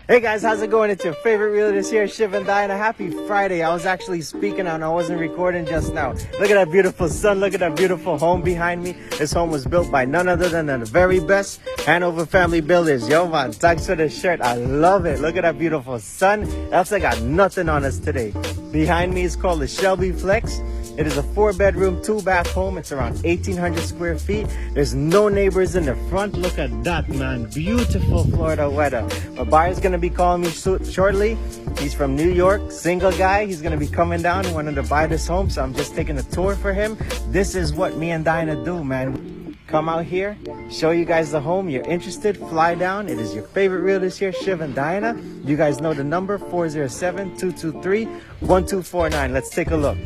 Hey guys, how's it going? It's your favorite realtors here, Shiv and Diana. Happy Friday. I was actually speaking and I wasn't recording just now. Look at that beautiful sun. Look at that beautiful home behind me. This home was built by none other than the very best Hanover family builders. Yo man, thanks for the shirt. I love it. Look at that beautiful sun. Else I got nothing on us today. Behind me is called the Shelby Flex. It is a 4-bedroom, 2-bath home. It's around 1,800 square feet. There's no neighbors in the front. Look at that, man. Beautiful Florida weather. My buyer's going to be calling me shortly. He's from New York, single guy. He's going to be coming down and wanted to buy this home, so I'm just taking a tour for him. This is what me and Dinah do, man. Come out here, show you guys the home. You're interested, fly down. It is your favorite realtors here, Shiv and Diana. You guys know the number, 407-223-1249. Let's take a look.